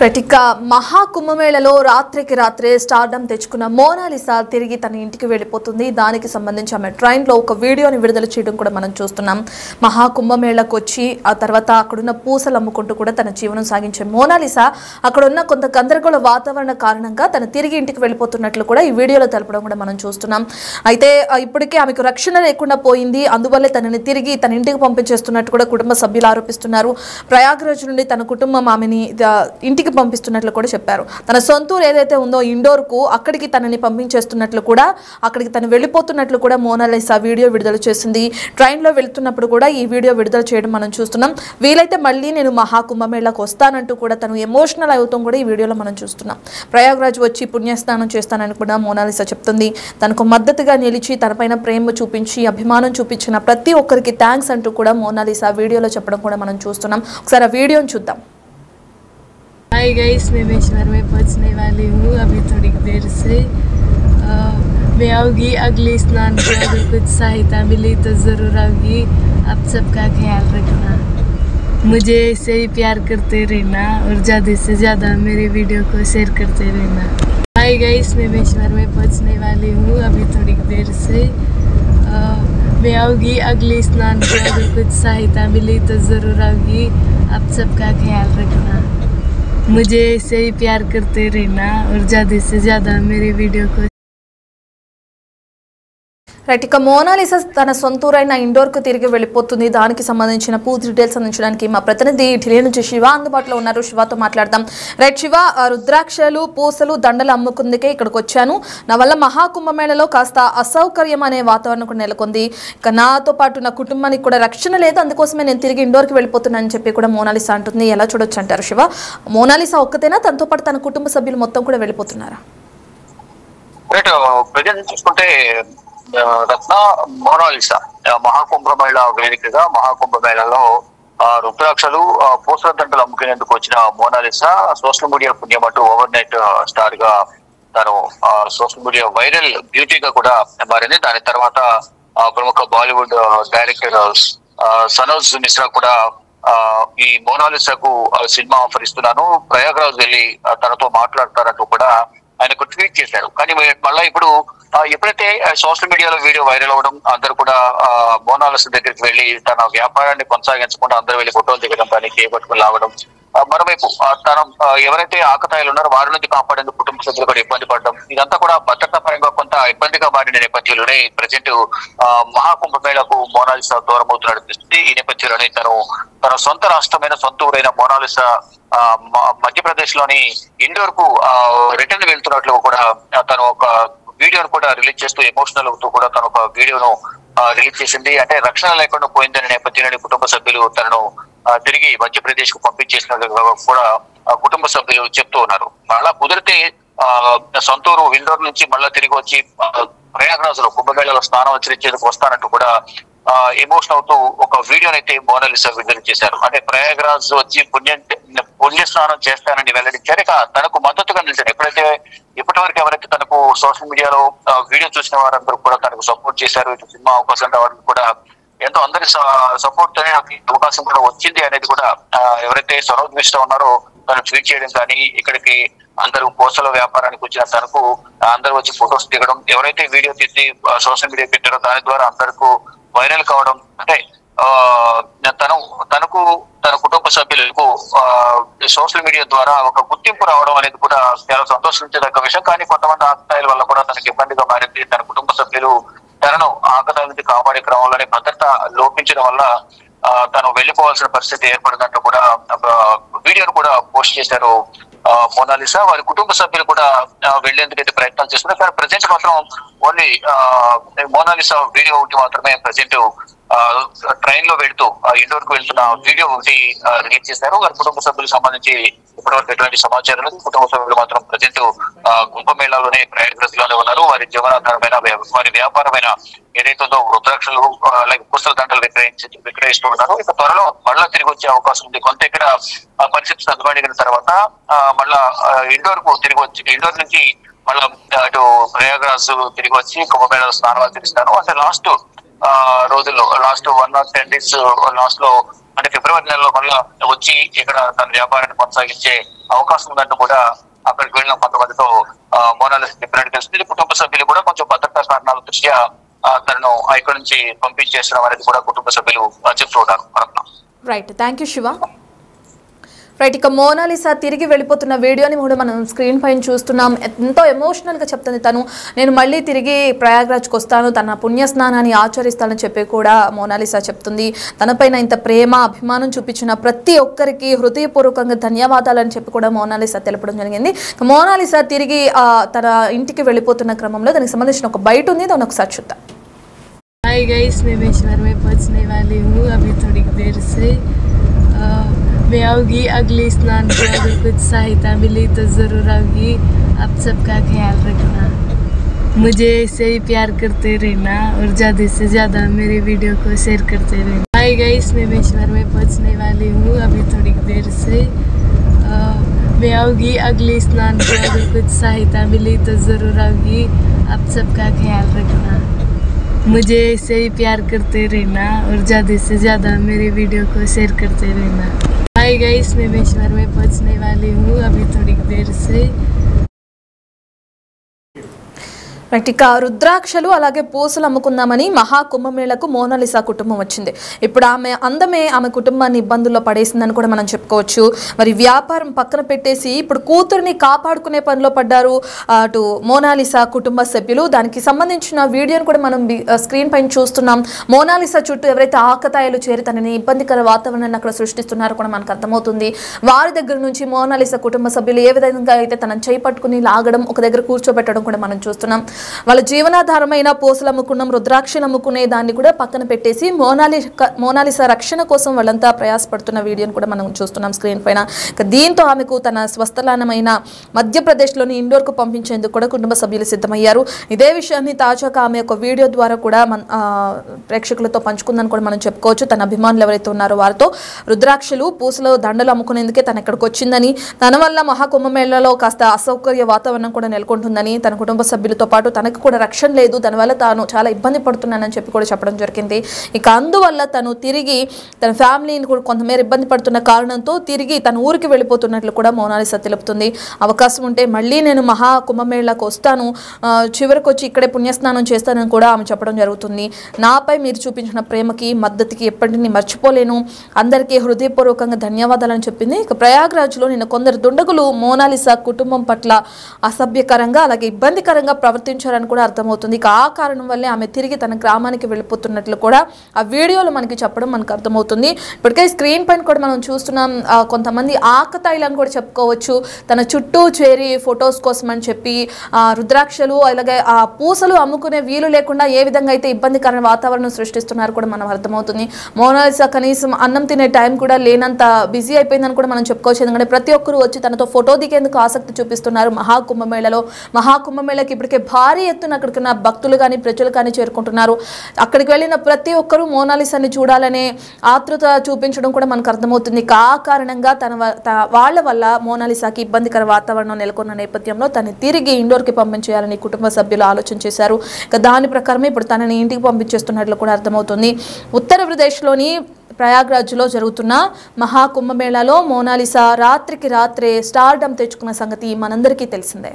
ప్రతిక మహాకుంభమేళలో రాత్రికి రాత్రే స్టార్డమ్ తెచ్చుకున్న మోనాలిసా తిరిగి తన ఇంటికి వెళ్ళిపోతుంది. దానికి సంబంధించి ఆమె ట్రైన్లో ఒక వీడియోని విడుదల చేయడం కూడా మనం చూస్తున్నాం. మహాకుంభమేళకు వచ్చి ఆ తర్వాత అక్కడున్న పూసలు అమ్ముకుంటూ కూడా తన జీవనం సాగించే మోనాలిసా అక్కడున్న కొంత గందరగోళ వాతావరణ కారణంగా తన తిరిగి ఇంటికి వెళ్ళిపోతున్నట్లు కూడా ఈ వీడియోలో తెలపడం కూడా మనం చూస్తున్నాం. అయితే ఇప్పటికే ఆమెకు రక్షణ లేకుండా పోయింది, అందువల్లే తనని తిరిగి తన ఇంటికి పంపించేస్తున్నట్టు కూడా కుటుంబ సభ్యులు ఆరోపిస్తున్నారు. ప్రయాగ్రాజ్ నుండి తన కుటుంబం ఆమెని ఇంటికి పంపిస్తున్నట్లు కూడా చెప్పారు. తన సొంతూరు ఏదైతే ఉందో ఇండోర్కు అక్కడికి తనని పంపించేస్తున్నట్లు కూడా, అక్కడికి తను వెళ్ళిపోతున్నట్లు కూడా మోనాలిసా వీడియో విడుదల చేసింది. ట్రైన్లో వెళ్తున్నప్పుడు కూడా ఈ వీడియో విడుదల చేయడం మనం చూస్తున్నాం. వీలైతే మళ్ళీ నేను మహాకుంభమేళకు వస్తానంటూ కూడా తను ఎమోషనల్ అవుతాం కూడా ఈ వీడియోలో మనం చూస్తున్నాం. ప్రయాగ్రాజ్ వచ్చి పుణ్యస్నానం చేస్తానని కూడా మోనాలిసా చెప్తుంది. తనకు మద్దతుగా నిలిచి తనపైన ప్రేమ చూపించి అభిమానం చూపించిన ప్రతి ఒక్కరికి థ్యాంక్స్ అంటూ కూడా మోనాలిసా వీడియోలో చెప్పడం కూడా మనం చూస్తున్నాం. ఒకసారి ఆ వీడియోని చూద్దాం. हाय गाइस, मैं बेशवर में पहुंचने वाली हूँ अभी थोड़ी देर से। मैं आऊँगी अगले स्नान पे, अगर कुछ सहायता मिली तो ज़रूर आऊँगी। आप सबका ख्याल रखना, मुझे ऐसे ही प्यार करते रहना और ज़्यादा से ज़्यादा मेरे वीडियो को शेयर करते रहना। हाय गाइस, मैं बेशवर में पहुंचने वाली हूँ अभी थोड़ी देर से। मैं आऊँगी अगले स्नान पे, अगर कुछ सहायता मिली तो ज़रूर आऊँगी। आप सबका ख्याल रखना, मुझे ऐसे ही प्यार करते रहना और ज़्यादा से ज़्यादा मेरे वीडियो को। రైట్, ఇక మోనాలిసా తన సొంతూరైన ఇండోర్కు తిరిగి వెళ్ళిపోతుంది. దానికి సంబంధించిన పూర్తి డీటెయిల్స్ అందించడానికి మా ప్రతినిధి ఢిల్లీ నుంచి శివ అందుబాటులో ఉన్నారు. శివతో మాట్లాడదాం. రైట్ శివ, రుద్రాక్షలు పూసలు దండలు అమ్ముకుందుకే ఇక్కడికి వచ్చాను, నా వల్ల మహాకుంభమేళలో కాస్త అసౌకర్యం అనే వాతావరణం కూడా నెలకొంది. ఇక నాతో పాటు నా కుటుంబానికి కూడా రక్షణ లేదు, అందుకోసమే నేను తిరిగి ఇండోర్కి వెళ్ళిపోతున్నానని చెప్పి కూడా మోనాలిసా అంటుంది. ఎలా చూడొచ్చు అంటారు శివ? మోనాలిసా ఒక్కతేనా, తనతో పాటు తన కుటుంబ సభ్యులు మొత్తం కూడా వెళ్ళిపోతున్నారా? చూసుకుంటే రత్న, మోనాలిసా మహాకుంభమేళ వేదికగా మహాకుంభమేళలో రుద్రాక్షలు పూసల దండలు అమ్ముకునేందుకు వచ్చిన మోనాలిసా సోషల్ మీడియా పుణ్యమటు ఓవర్ నైట్ స్టార్ గా తను సోషల్ మీడియా వైరల్ బ్యూటీగా కూడా మారింది. దాని తర్వాత ప్రముఖ బాలీవుడ్ డైరెక్టర్ సనోజ్ మిశ్రా కూడా ఈ మోనాలిసాకు సినిమా ఆఫర్ ఇస్తున్నాను, ప్రయాగ్రాజ్ వెళ్ళి తనతో మాట్లాడతారంటూ కూడా ఆయనకు ట్వీట్ చేశారు. కానీ మళ్ళీ ఇప్పుడు ఎప్పుడైతే సోషల్ మీడియాలో వీడియో వైరల్ అవ్వడం, అందరూ కూడా మోనాలిసా దగ్గరికి వెళ్ళి తన వ్యాపారాన్ని కొనసాగించకుండా అందరూ వెళ్ళి ఫోటోలు దిగడం, కానీ చేపట్టుకుని లాగడం, మరోవైపు తన ఎవరైతే ఆకతాయిలు ఉన్నారో వారి నుంచి కాపాడేందుకు కుటుంబ సభ్యులు కూడా ఇబ్బంది పడడం, ఇదంతా కూడా భద్రతా పరంగా కొంత ఇబ్బందిగా మారిన నేపథ్యంలోనే ప్రజెంట్ మహాకుంభమేళకు మోనాలిసా దూరం అవుతున్న పరిస్థితి. ఈ నేపథ్యంలోనే తన సొంత రాష్ట్రమైన సొంత ఊరైన మోనాలిసా మధ్యప్రదేశ్ లోని ఇండోర్ కు రిటర్న్ వెళ్తున్నట్లు కూడా తను ఒక వీడియోను కూడా రిలీజ్ చేస్తూ ఎమోషనల్ అవుతూ కూడా తను ఒక వీడియోను రిలీజ్ చేసింది. అంటే రక్షణ లేకుండా పోయిందనే నేపథ్యంలోని కుటుంబ సభ్యులు తనను తిరిగి మధ్యప్రదేశ్ కు పంపించేసినట్లుగా కూడా కుటుంబ సభ్యులు చెప్తూ ఉన్నారు. అలా కుదిరితే సొంతూరు ఇండోర్ నుంచి మళ్ళా తిరిగి వచ్చి ప్రయాగ్రాజ్ లో కుంభమేళలో స్నానం ఆచరించేందుకు వస్తానంటూ కూడా ఎమోషన్ అవుతూ ఒక వీడియోనైతే మోనాలిసా విడుదల చేశారు. అంటే ప్రయాగ్రాజ్ వచ్చి పుణ్య స్నానం చేస్తానని వెల్లడించారు. ఇక తనకు మద్దతుగా నిలిచారు. ఎప్పుడైతే ఇప్పటి వరకు ఎవరైతే తనకు సోషల్ మీడియాలో వీడియో చూసిన వారందరూ కూడా తనకు సపోర్ట్ చేశారు, ఇటు సినిమా అవకాశం రావడానికి కూడా ఎంతో అందరి సపోర్ట్ తోనే నాకు అవకాశం కూడా వచ్చింది అనేది కూడా ఎవరైతే సనోజ్ మిశ్రా ఉన్నారో తను ట్వీట్ చేయడం, కానీ ఇక్కడికి అందరూ పూసల వ్యాపారానికి వచ్చిన తనకు అందరూ వచ్చి ఫొటోస్ దిగడం, ఎవరైతే వీడియో తీసి సోషల్ మీడియా పెట్టారో దాని ద్వారా అందరికీ వైరల్ కావడం, అంటే తనకు తన కుటుంబ సభ్యులకు సోషల్ మీడియా ద్వారా ఒక గుర్తింపు రావడం అనేది కూడా చాలా సంతోషించదగ్గ విషయం. కానీ కొంతమంది ఆకతాయిల వల్ల కూడా తనకి ఇబ్బందిగా మారింది. తన కుటుంబ సభ్యులు తనను ఆకతాయిల నుంచి కాపాడే క్రమంలోనే భద్రత లోపించడం వల్ల తను వెళ్లిపోవాల్సిన పరిస్థితి ఏర్పడిందంటూ కూడా వీడియోను కూడా పోస్ట్ చేశారు మోనాలిసా. వారి కుటుంబ సభ్యులు కూడా వెళ్లేందుకు అయితే ప్రయత్నాలు చేస్తున్నారు. కానీ ప్రజెంట్ మాత్రం ఓన్లీ మోనాలిసా వీడియో ఒకటి మాత్రమే ప్రజెంట్ ట్రైన్ లో వెళ్తూ ఇండోర్ కు వెళ్తున్న వీడియో ఒకటి రిలీజ్ చేశారు. వారి కుటుంబ సభ్యులకు సంబంధించి ఇప్పటివరకు ఎటువంటి సమాచారం లేదు. కుటుంబ సభ్యులు మాత్రం ప్రజెంట్ కుంభమేళాలోనే ప్రయాగ్రాజ్ లోనే ఉన్నారు. వారి జీవనాధారమైన వారి వ్యాపారమైన ఏదైతే ఉందో రుద్రాక్షలు లైక్ పూసల దండలు విక్రయిస్తూ ఉన్నారు. ఇక త్వరలో మళ్ళా తిరిగి వచ్చే అవకాశం ఉంది. కొంత ఇక్కడ పరిస్థితి సర్దుమణిగిన తర్వాత మళ్ళా ఇండోర్ కు తిరిగి వచ్చి ఇండోర్ నుంచి మళ్ళా అటు ప్రయాగ్రాజ్ తిరిగి వచ్చి కుంభమేళాలో స్నానం ఆచరిస్తాను. అంటే లాస్ట్ రోజుల్లో లాస్ట్ 1 or 10 days లాస్ట్ లో అంటే ఫిబ్రవరి నెలలో మళ్ళా వచ్చి ఇక్కడ తన వ్యాపారాన్ని కొనసాగించే అవకాశం ఉందంటూ కూడా అక్కడికి వెళ్ళిన కొంతమందితో మోనాలిసా చెప్పినట్టు తెలుస్తుంది. కుటుంబ సభ్యులు కూడా కొంచెం భద్రతా కారణాల దృష్ట్యా తనను ఇక్కడ నుంచి పంపించేస్తున్నాం అనేది కూడా కుటుంబ సభ్యులు చెప్తూ ఉన్నారు. Right, thank you Shiva. Right, ఇక మోనాలిసా తిరిగి వెళ్ళిపోతున్న వీడియోని కూడా మనం స్క్రీన్ పైన చూస్తున్నాం. ఎంతో ఎమోషనల్గా చెప్తుంది తను. నేను మళ్ళీ తిరిగి ప్రయాగ్రాజ్కి వస్తాను, తన పుణ్యస్నానాన్ని ఆచరిస్తానని చెప్పి కూడా మోనాలిసా చెప్తుంది. తనపైన ఇంత ప్రేమ అభిమానం చూపించిన ప్రతి ఒక్కరికి హృదయపూర్వకంగా ధన్యవాదాలని చెప్పి కూడా మోనాలిసా తెలపడం జరిగింది. మోనాలిసా తిరిగి తన ఇంటికి వెళ్ళిపోతున్న క్రమంలో దానికి సంబంధించిన ఒక బయట ఉంది, దాన్ని ఒకసారి చూద్దాం. हाय गाइस, मैं बेशवर में पहुंचने वाली हूँ अभी थोड़ी देर से। मैं आऊँगी अगले स्नान पे, अगर कुछ सहायता मिली तो ज़रूर आऊँगी। आप सबका ख्याल रखना, मुझे ऐसे ही प्यार करते रहना और ज़्यादा से ज़्यादा मेरे वीडियो को शेयर करते रहना। हाय गाइस, मैं बेशवर में पहुंचने वाली हूँ अभी थोड़ी देर से। मैं आऊँगी अगले स्नान पे, अगर कुछ सहायता मिली तो ज़रूर आऊँगी। आप सबका ख्याल रखना, मुझे ऐसे ही प्यार करते रहना और ज़्यादा से ज़्यादा मेरे वीडियो को शेयर करते रहना। हाय गाइस, मैं बेशवर में पहुंचने वाली हूँ अभी थोड़ी देर से। ఇక రుద్రాక్షలు అలాగే పూసలు అమ్ముకుందామని మహాకుంభమేళకు మోనాలిసా కుటుంబం వచ్చింది. ఇప్పుడు ఆమె కుటుంబాన్ని ఇబ్బందుల్లో పడేసిందని కూడా మనం చెప్పుకోవచ్చు. మరి వ్యాపారం పక్కన పెట్టేసి ఇప్పుడు కూతురిని కాపాడుకునే పనిలో పడ్డారు అటు మోనాలిసా కుటుంబ సభ్యులు. దానికి సంబంధించిన వీడియోని కూడా మనం స్క్రీన్ పైన చూస్తున్నాం. మోనాలిసా చుట్టూ ఎవరైతే ఆకతాయిలు చేరి తనని ఇబ్బందికర వాతావరణాన్ని అక్కడ సృష్టిస్తున్నారో కూడా మనకు అర్థమవుతుంది. వారి దగ్గర నుంచి మోనాలిసా కుటుంబ సభ్యులు ఏ విధంగా అయితే తనని చేపట్టుకుని లాగడం, ఒక దగ్గర కూర్చోబెట్టడం కూడా మనం చూస్తున్నాం. వాళ్ళ జీవనాధారమైన పూసలు అమ్ముకున్నాం, రుద్రాక్షలు అమ్ముకునే దాన్ని కూడా పక్కన పెట్టేసి మోనాలిసా రక్షణ కోసం వాళ్ళంతా ప్రయాసపడుతున్న వీడియోని కూడా మనం చూస్తున్నాం స్క్రీన్ పైన. దీంతో ఆమెకు తన స్వస్థలానమైన మధ్యప్రదేశ్లోని ఇండోర్కు పంపించేందుకు కూడా కుటుంబ సభ్యులు సిద్ధమయ్యారు. ఇదే విషయాన్ని తాజాగా ఆమె ఒక వీడియో ద్వారా కూడా ప్రేక్షకులతో పంచుకుందని కూడా మనం చెప్పుకోవచ్చు. తన అభిమానులు ఎవరైతే ఉన్నారో వారితో రుద్రాక్షలు పూసలు దండలు అమ్ముకునేందుకే తను ఇక్కడికి వచ్చిందని, తన వల్ల మహాకుంభమేళలో కాస్త అసౌకర్య వాతావరణం కూడా నెలకొంటుందని, తన కుటుంబ సభ్యులతో పాటు తనకు కూడా రక్షణ లేదు, దానివల్ల తాను చాలా ఇబ్బంది పడుతున్నానని చెప్పి కూడా చెప్పడం జరిగింది. ఇక అందువల్ల తను తిరిగి తన ఫ్యామిలీని కూడా కొంతమేర ఇబ్బంది పడుతున్న కారణంతో తిరిగి తన ఊరికి వెళ్ళిపోతున్నట్లు కూడా మోనాలిసా తెలుపుతుంది. అవకాశం ఉంటే మళ్ళీ నేను మహాకుంభమేళకు వస్తాను, చివరికి వచ్చి ఇక్కడే పుణ్యస్నానం చేస్తానని కూడా ఆమె చెప్పడం జరుగుతుంది. నాపై మీరు చూపించిన ప్రేమకి మద్దతుకి ఎప్పటికీ మర్చిపోలేను, అందరికీ హృదయపూర్వకంగా ధన్యవాదాలని చెప్పింది. ఇక ప్రయాగ్రాజ్లో నిన్న కొందరు దుండగులు మోనాలిసా కుటుంబం పట్ల అసభ్యకరంగా అలాగే ఇబ్బందికరంగా ప్రవర్తించారని కూడా అర్థమవుతుంది. ఇక ఆ కారణం వల్లే ఆమె తిరిగి తన గ్రామానికి వెళ్ళిపోతున్నట్లు కూడా ఆ వీడియోలో మనకి చెప్పడం మనకు అర్థమవుతుంది. ఇప్పటికే స్క్రీన్ పైన కూడా మనం చూస్తున్నాం, కొంతమంది ఆకతాయిలను కూడా చెప్పుకోవచ్చు తన చుట్టూ చేరి ఫొటోస్ కోసం అని చెప్పి రుద్రాక్షలు అలాగే ఆ పూసలు అమ్ముకునే వీలు లేకుండా ఏ విధంగా అయితే ఇబ్బందికర వాతావరణం సృష్టిస్తున్నారు కూడా మనం అర్థమవుతుంది. మోనాలిసా కనీసం అన్నం తినే టైం కూడా లేనంత బిజీ అయిపోయిందని కూడా మనం చెప్పుకోవచ్చు. ఎందుకంటే ప్రతి ఒక్కరు వచ్చి తనతో ఫోటో దిగేందుకు ఆసక్తి చూపిస్తున్నారు మహాకుంభమేళలో. మహాకుంభమేళకి ఇప్పటికే భారీ ఎత్తున అక్కడికి ఉన్న భక్తులు కానీ ప్రజలు కానీ చేరుకుంటున్నారు. అక్కడికి వెళ్ళిన ప్రతి ఒక్కరూ మోనాలిసాని చూడాలనే ఆతృత చూపించడం కూడా మనకు అర్థమవుతుంది. ఆ కారణంగా వాళ్ళ వల్ల మోనాలిసాకి ఇబ్బందికర వాతావరణం నెలకొన్న నేపథ్యంలో తను తిరిగి ఇండోర్కి పంపించేయాలని కుటుంబ సభ్యులు ఆలోచన చేశారు. ఇక దాని ప్రకారమే ఇప్పుడు తనని ఇంటికి పంపించేస్తున్నట్లు కూడా అర్థమవుతుంది. ఉత్తరప్రదేశ్లోని ప్రయాగ్రాజ్లో జరుగుతున్న మహాకుంభమేళాలో మోనాలిసా రాత్రికి రాత్రే స్టార్డమ్ తెచ్చుకున్న సంగతి మనందరికీ తెలిసిందే.